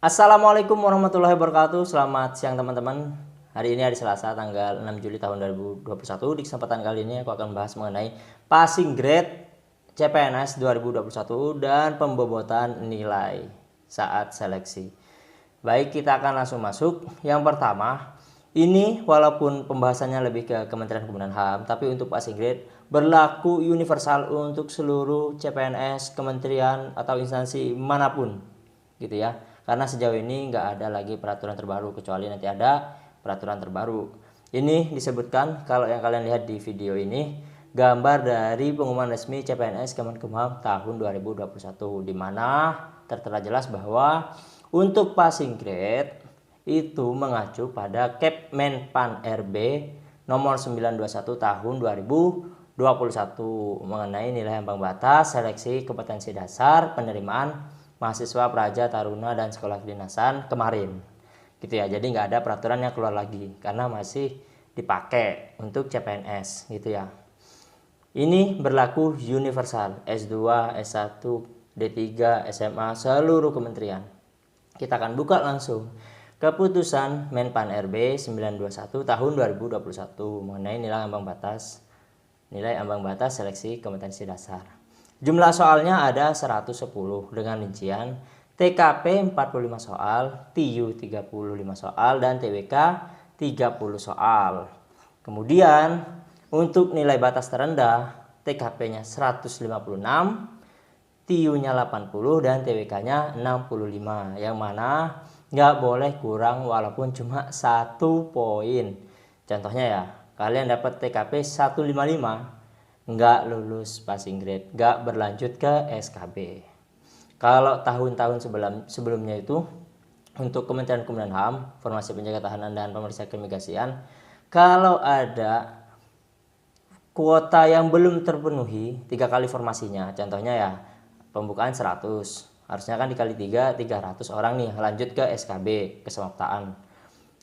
Assalamualaikum warahmatullahi wabarakatuh. Selamat siang teman-teman. Hari ini hari Selasa tanggal 6 Juli tahun 2021. Di kesempatan kali ini aku akan bahas mengenai passing grade CPNS 2021 dan pembobotan nilai saat seleksi. Baik, kita akan langsung masuk. Yang pertama, ini walaupun pembahasannya lebih ke Kementerian Hukum dan HAM, tapi untuk passing grade berlaku universal untuk seluruh CPNS, kementerian atau instansi manapun, gitu ya. Karena sejauh ini nggak ada lagi peraturan terbaru, kecuali nanti ada peraturan terbaru. Ini disebutkan, kalau yang kalian lihat di video ini, gambar dari pengumuman resmi CPNS Kemenkumham tahun 2021, di mana tertera jelas bahwa untuk passing grade itu mengacu pada Kepmenpan RB nomor 921 tahun 2021 mengenai nilai ambang batas seleksi kompetensi dasar penerimaan mahasiswa praja taruna dan sekolah kedinasan kemarin, gitu ya. Jadi nggak ada peraturan yang keluar lagi karena masih dipakai untuk CPNS, gitu ya. Ini berlaku universal S2, S1, D3, SMA, seluruh kementerian. Kita akan buka langsung keputusan Menpan RB 921 tahun 2021 mengenai nilai ambang batas seleksi kompetensi dasar. Jumlah soalnya ada 110 dengan rincian TKP 45 soal, TIU 35 soal, dan TWK 30 soal. Kemudian untuk nilai batas terendah TKP-nya 156, TIU-nya 80, dan TWK-nya 65, yang mana nggak boleh kurang walaupun cuma 1 poin. Contohnya ya, kalian dapat TKP 155, nggak lulus passing grade, nggak berlanjut ke SKB. Kalau tahun-tahun sebelumnya itu untuk Kementerian Hukum dan HAM, Formasi Penjaga Tahanan dan Pemeriksa Keimigrasian, kalau ada kuota yang belum terpenuhi 3 kali formasinya, contohnya ya pembukaan 100, harusnya kan dikali 3, 300 orang nih lanjut ke SKB, kesemaptaan.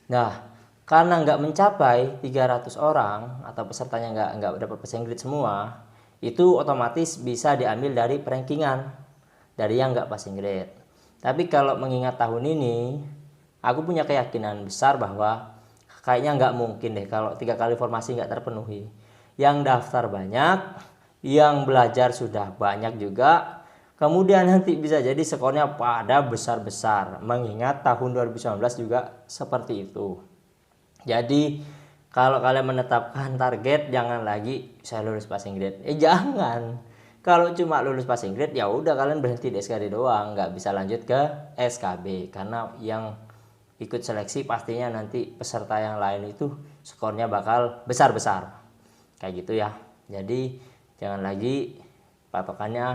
Nah, karena nggak mencapai 300 orang atau pesertanya nggak dapat passing grade semua, itu otomatis bisa diambil dari perankingan dari yang nggak passing grade. Tapi kalau mengingat tahun ini, aku punya keyakinan besar bahwa kayaknya nggak mungkin deh kalau 3 kali formasi nggak terpenuhi. Yang daftar banyak, yang belajar sudah banyak juga, kemudian nanti bisa jadi skornya pada besar-besar. Mengingat tahun 2019 juga seperti itu. Jadi kalau kalian menetapkan target, jangan lagi saya lulus passing grade. Jangan. Kalau cuma lulus passing grade ya udah kalian berhenti di SKD doang, nggak bisa lanjut ke SKB, karena yang ikut seleksi pastinya nanti peserta yang lain itu skornya bakal besar-besar. Kayak gitu ya. Jadi jangan lagi patokannya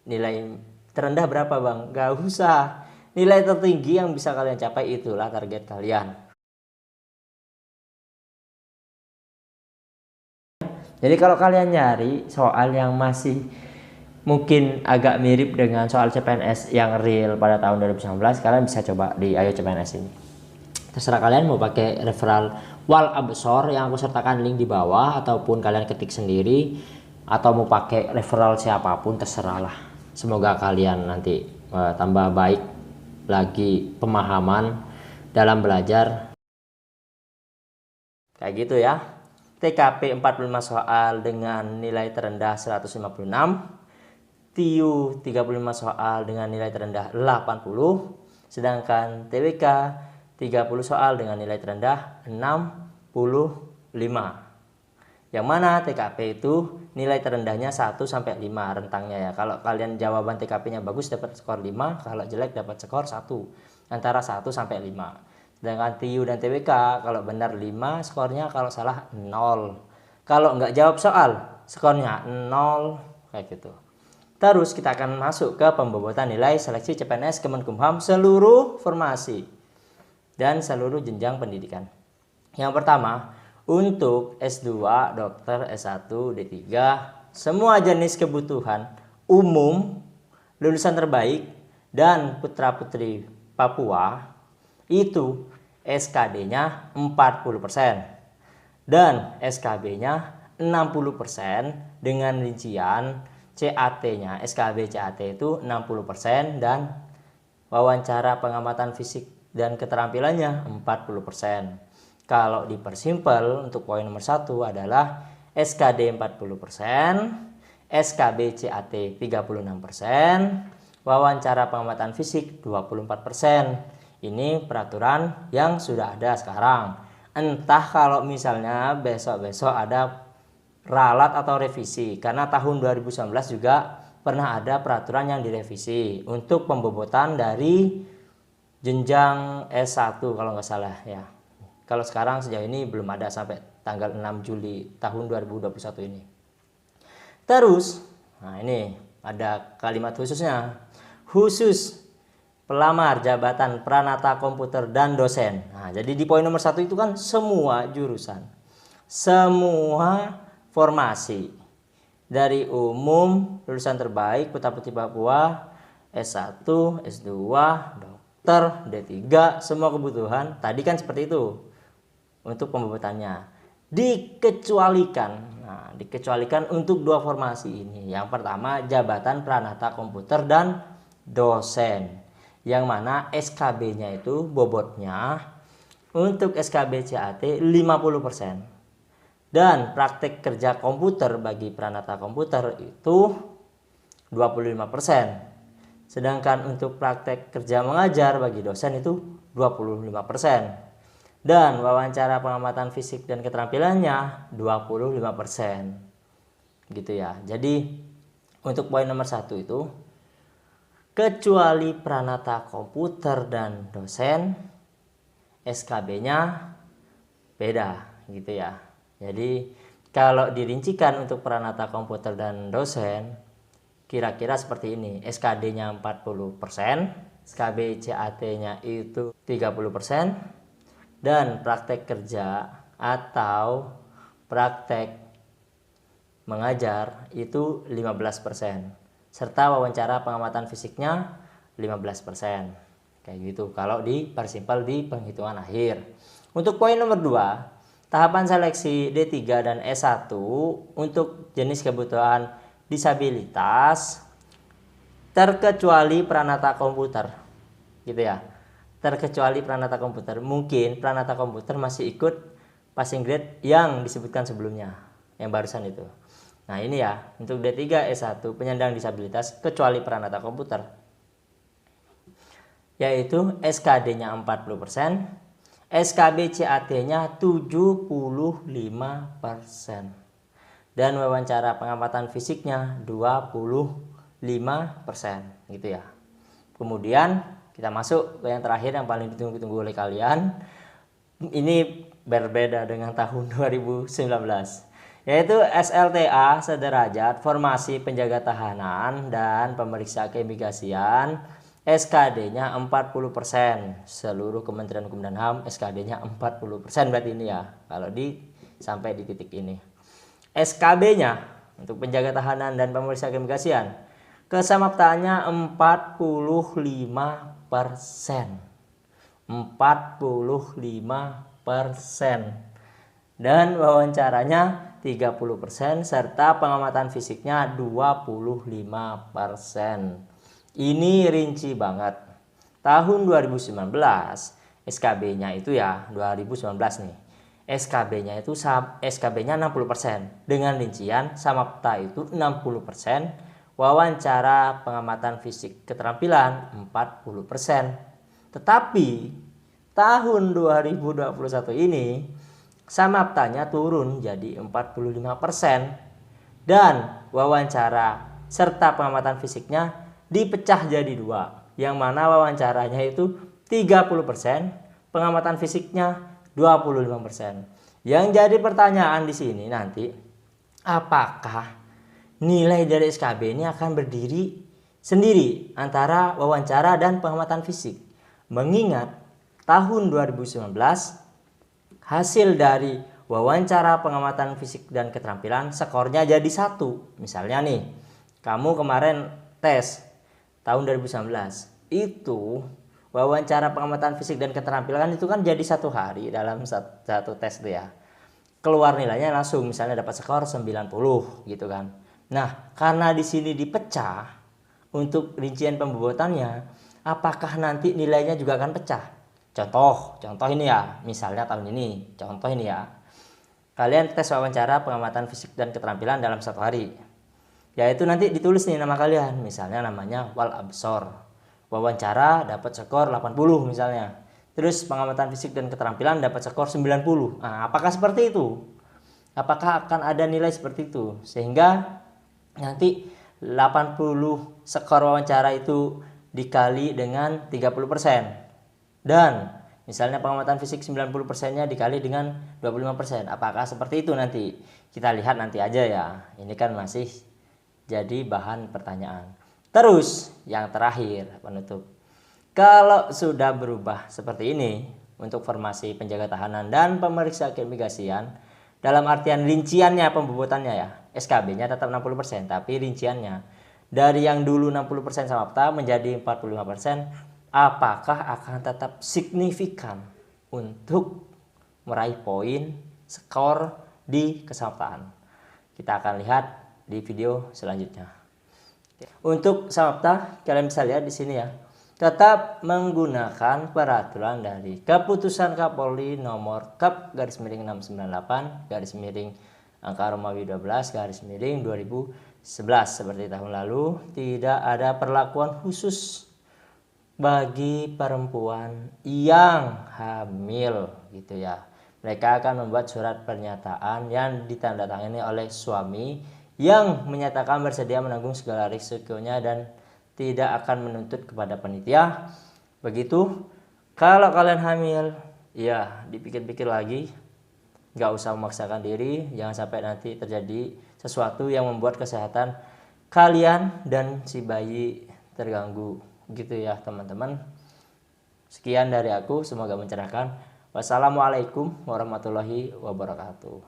nilai terendah berapa bang, nggak usah. Nilai tertinggi yang bisa kalian capai itulah target kalian. Jadi kalau kalian nyari soal yang masih mungkin agak mirip dengan soal CPNS yang real pada tahun 2019, kalian bisa coba di Ayo CPNS ini. Terserah kalian mau pakai referral wal absor yang aku sertakan link di bawah, ataupun kalian ketik sendiri, atau mau pakai referral siapapun terserahlah. Semoga kalian nanti tambah baik lagi pemahaman dalam belajar. Kayak gitu ya. TKP 45 soal dengan nilai terendah 156, TIU 35 soal dengan nilai terendah 80, sedangkan TWK 30 soal dengan nilai terendah 65. Yang mana TKP itu nilai terendahnya 1 sampai 5 rentangnya ya. Kalau kalian jawaban TKP-nya bagus dapat skor 5, kalau jelek dapat skor 1. Antara 1 sampai 5. Sedangkan TIU dan TWK kalau benar 5 skornya, kalau salah 0. Kalau nggak jawab soal skornya 0, kayak gitu. Terus kita akan masuk ke pembobotan nilai seleksi CPNS Kemenkumham seluruh formasi dan seluruh jenjang pendidikan. Yang pertama, untuk S2, dokter, S1, D3, semua jenis kebutuhan umum, lulusan terbaik, dan putra-putri Papua, itu SKD-nya 40% dan SKB-nya 60%, dengan rincian CAT-nya. SKB CAT itu 60% dan wawancara pengamatan fisik dan keterampilannya 40%. Kalau dipersimpel untuk poin nomor 1 adalah SKD 40%, SKB CAT 36%, wawancara pengamatan fisik 24%. Ini peraturan yang sudah ada sekarang. Entah kalau misalnya besok-besok ada ralat atau revisi, karena tahun 2019 juga pernah ada peraturan yang direvisi untuk pembobotan dari jenjang S1 kalau nggak salah ya. Kalau sekarang sejauh ini belum ada sampai tanggal 6 Juli tahun 2021 ini. Terus, nah ini ada kalimat khususnya. Khusus pelamar jabatan pranata komputer dan dosen. Nah, jadi di poin nomor 1 itu kan semua jurusan, semua formasi, dari umum, lulusan terbaik, Putra Putri Papua, S1, S2, dokter, D3, semua kebutuhan. Tadi kan seperti itu untuk pembobotannya. Dikecualikan untuk 2 formasi ini. Yang pertama jabatan pranata komputer dan dosen, yang mana SKB-nya itu bobotnya untuk SKB CAT 50%. Dan praktek kerja komputer bagi pranata komputer itu 25%. Sedangkan untuk praktek kerja mengajar bagi dosen itu 25%. Dan wawancara pengamatan fisik dan keterampilannya 25%. Gitu ya. Jadi untuk poin nomor 1 itu kecuali pranata komputer dan dosen, SKB-nya beda gitu ya. Jadi kalau dirincikan untuk pranata komputer dan dosen kira-kira seperti ini. SKD-nya 40%, SKB CAT-nya itu 30%, dan praktek kerja atau praktek mengajar itu 15%, serta wawancara pengamatan fisiknya 15%. Kayak gitu kalau dipersimpel di penghitungan akhir. Untuk poin nomor 2, tahapan seleksi D3 dan S1 untuk jenis kebutuhan disabilitas terkecuali pranata komputer. Gitu ya. Terkecuali pranata komputer. Mungkin pranata komputer masih ikut passing grade yang disebutkan sebelumnya, yang barusan itu. Nah ini ya, untuk D3 S1 penyandang disabilitas kecuali pranata komputer, yaitu SKD-nya 40%, SKB CAT-nya 75%, dan wawancara pengamatan fisiknya 25%, gitu ya. Kemudian kita masuk ke yang terakhir yang paling ditunggu-tunggu oleh kalian. Ini berbeda dengan tahun 2019, yaitu SLTA sederajat formasi penjaga tahanan dan pemeriksa keimigrasian, SKD-nya 40%. Seluruh Kementerian Hukum dan HAM SKD-nya 40% berarti ini ya, kalau sampai di titik ini. SKB-nya untuk penjaga tahanan dan pemeriksa keimigrasian kesamaptaannya 45%. 45%. Dan wawancaranya 30% serta pengamatan fisiknya 25%. Ini rinci banget. Tahun 2019 SKB-nya itu ya 2019 nih. SKB-nya itu SKB-nya 60% dengan rincian samapta itu 60%, wawancara pengamatan fisik keterampilan 40%. Tetapi tahun 2021 ini samaptanya turun jadi 45% dan wawancara serta pengamatan fisiknya dipecah jadi 2, yang mana wawancaranya itu 30%, pengamatan fisiknya 25%. Yang jadi pertanyaan di sini nanti, apakah nilai dari SKB ini akan berdiri sendiri antara wawancara dan pengamatan fisik? Mengingat tahun 2019 hasil dari wawancara pengamatan fisik dan keterampilan skornya jadi 1. Misalnya nih, kamu kemarin tes tahun 2019, itu wawancara pengamatan fisik dan keterampilan itu kan jadi 1 hari dalam satu tes tuh ya. Keluar nilainya langsung, misalnya dapat skor 90 gitu kan. Nah, karena di sini dipecah untuk rincian pembobotannya, apakah nanti nilainya juga akan pecah? Contoh ini ya, misalnya tahun ini, contoh ini ya. Kalian tes wawancara pengamatan fisik dan keterampilan dalam 1 hari. Yaitu nanti ditulis nih nama kalian, misalnya namanya Wal Absor. Wawancara dapat skor 80 misalnya. Terus pengamatan fisik dan keterampilan dapat skor 90. Nah, apakah seperti itu? Apakah akan ada nilai seperti itu? Sehingga nanti 80 skor wawancara itu dikali dengan 30%. Dan misalnya pengamatan fisik 90%-nya dikali dengan 25%. Apakah seperti itu nanti? Kita lihat nanti aja ya. Ini kan masih jadi bahan pertanyaan. Terus yang terakhir penutup. Kalau sudah berubah seperti ini untuk formasi penjaga tahanan dan pemeriksa keimigrasian, dalam artian rinciannya pembobotannya ya, SKB-nya tetap 60%, tapi rinciannya dari yang dulu 60% samapta menjadi 45%, apakah akan tetap signifikan untuk meraih poin skor di kesamaptaan? Kita akan lihat di video selanjutnya. Untuk samapta, kalian bisa lihat di sini ya. Tetap menggunakan peraturan dari Keputusan Kapolri nomor Kep/698 angka Romawi 12 2011. Seperti tahun lalu, tidak ada perlakuan khusus bagi perempuan yang hamil gitu ya. Mereka akan membuat surat pernyataan yang ditandatangani oleh suami yang menyatakan bersedia menanggung segala risikonya dan tidak akan menuntut kepada panitia. Begitu. Kalau kalian hamil, ya dipikir-pikir lagi, nggak usah memaksakan diri, jangan sampai nanti terjadi sesuatu yang membuat kesehatan kalian dan si bayi terganggu gitu ya teman-teman. Sekian dari aku, semoga mencerahkan. Wassalamualaikum warahmatullahi wabarakatuh.